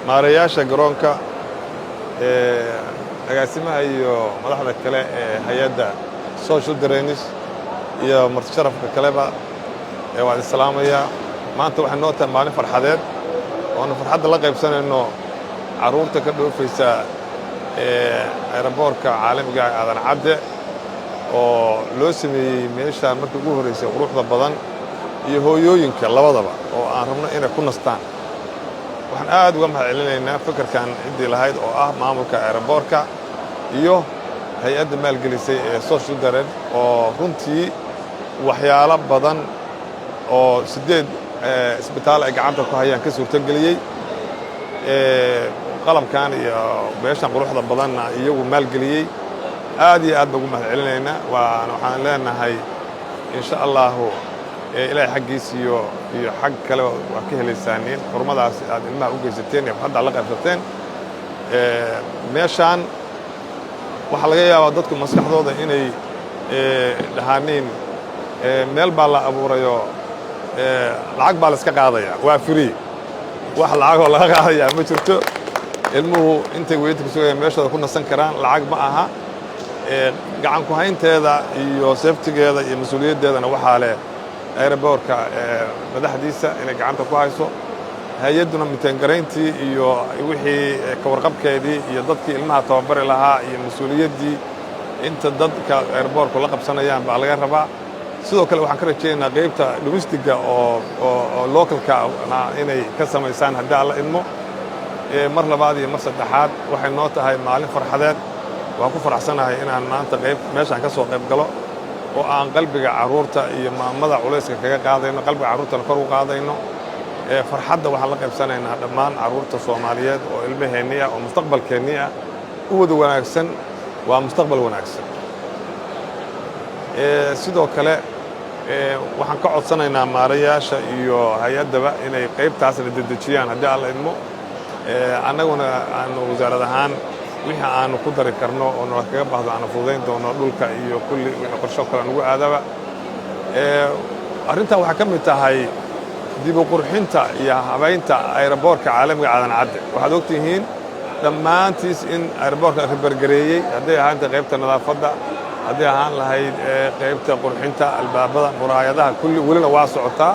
maarayaasha garoonka agaasimaha iyo madaxda kale ee hay'adda social drainage iyo marti sharafka kaleba waan islaamaya maanta waxaan noo tahay maalin farxadeed oo farxadda la qaybsanayno caruurta ka dhoofaysa aeroboortka caalamiga ah aadan cadde oo loo sameeyey meeshaan markii ugu horeysay quruxda badan iyo hooyooyinka labadaba oo aan rabno inay ku nastaan waxaan aad uga mahadcelinaynaa fikirkan ciddii lahayd oo ah maamulka aeroboortka iyo hay-adda maalgelisay ee social drainage oo runtii waxyaalo badan oo 8 isbitaal ay gacanta ku hayaan ka suurtageliyey qalabkan iyo meeshan quruxda badanna iyagu maalgeliyey aad iyo aad baan ugu mahadcelinaynaa waxaan leenahay insha allahu ilaahay xaggiisa iyo xag kale waa ka helaysaanin xurmadaas aad ilmaha u geysateen iyo hadda la qaybsateen meeshaan waxaa laga yaabaa dadku maskaxdooda inay dhahaaniin meel baa la abuurayo lacag baa la iska qaadaya waa free wax lacagoo laga qaadaya ma jirto ilmuhu intay weynta ku sugayaan meeshooda ku nasan karaan lacag ma aha gacan ku haynteeda iyo safetigeeda iyo mas-uuliyaddeedana waxaa leh aeroboortka madaxdiisa inay gacanta ku hayso hay-adduna mitaangarayntii iyo wixii ka warqabkeedii iyo dadkii ilmaha tababari lahaa iyo mas-uuliyaddii inta dadka aeroboortku la qabsanayaan baa laga rabaa sidoo kale waxaan ka rajaynaynaa qaybta domestigga oo localka inay ka samaysaan haddii alla idmo mar labaad iyo mar saddexaad waxay noo tahay maalin farxadeed waan ku faraxsanahay inaan maanta meeshaan ka soo qayb galo oo aan qalbiga carruurta iyo maamada culayska kaga qaadayno qalbiga carruurtana kor u qaadayno farxadda waxaan la qaybsanaynaa dhammaan carruurta Soomaaliyeed oo ilmaheennii ah oo mustaqbalkeennii ah u wada wanaagsan waa mustaqbal wanaagsan sidoo kale waxaan ka codsanaynaa maarayaasha iyo hay-addaba inay qaybtaasna dedejiyaan haddii alla idmo annaguna aanu wasaarad ahaan wixii aanu ku dari karno oo nala kaga baahdo aanu fududayn doono dhulka iyo kulli wixii qorsho kale nugu aadaba arrintan waxaa ka mid tahay dib u qurxinta iyo habaynta aeroboortka caalamiga aadan cadde waxaad ogtihiin dhammaantiis in aeroboortka ribargareeyey hadday ahaanta qaybta nadaafadda hadday ahaan lahayd qaybta qurxinta albaabada muraayadaha kulli welina waa socotaa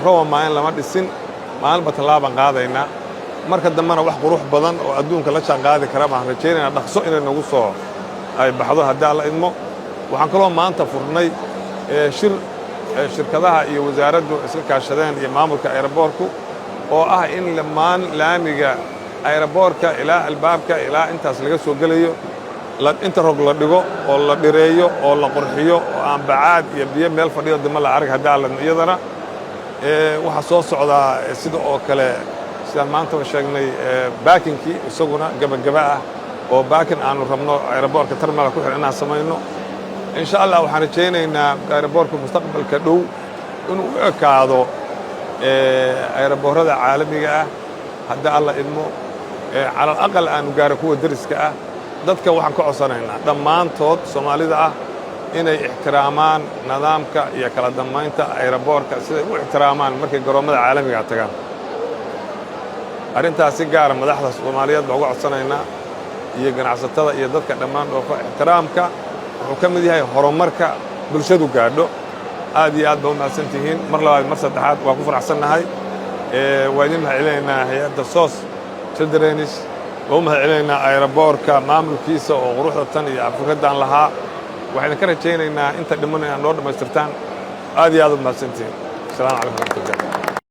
roba maalin lama dhisin maalinba tallaabaan qaadaynaa marka dambena wax qurux badan oo adduunka la jaan qaadi kara baan rajaynaynaa dhaqso inay nagu soo ay baxdo haddii alla idmo waxaan kaloo maanta furnay shirkadaha iyo wasaaraddu iska kaashadeen iyo maamulka aeroboortku oo ah in dhammaan laamiga aeroboortka ilaa albaabka ilaa intaas laga soo gelayo inta rog la dhigo oo la dhireeyo oo la qurxiyo oo aan bacaad iyo biyo meel fadhiyo dima la arag haddii alla idmo iyadana waxaa soo socdaa sida oo kale sidaan maanta sheegnay baakinkii isaguna gabagaba ah oo baakin aanu rabno aeroboortka terminal ku xiran inaan samayno insha allah waxaan rajaynaynaa aeroboortka mustaqbalka dhow inuu u ekaado aeroboorrada caalamiga ah haddii alla idmo cala alaqal aanu gaaro kuwa deriska ah dadka waxaan ka codsanaynaa dhammaantood Soomaalida ah inay ixtiraamaan nidaamka iyo kala dambeynta aeroboortka siday u ixtiraamaan markay garoomada caalamiga tagaan arrintaas si gaar ah madaxda Soomaaliyeed baa uga codsanaynaa iyo ganacsatada iyo dadka dhammaan dhoofa ixtiraamka wuxuu ka mid yahay horumarka bulshadu gaadho aad iyo aad baa u mahadsantihiin mar labaad mar saddexaad waa ku faraxsannahay waa idin mahadcelinaynaa hay-adda social drainage waa u mahadcelinaynaa aeroboortka maamulkiisa oo quruxda tan iyo afrikadan lahaa waxayna ka rajaynaynaa inta dhiman inaad noo dhammaystirtaan aad iyo aad u mahadsantihiin asalaamu calaykum waraxmatullahi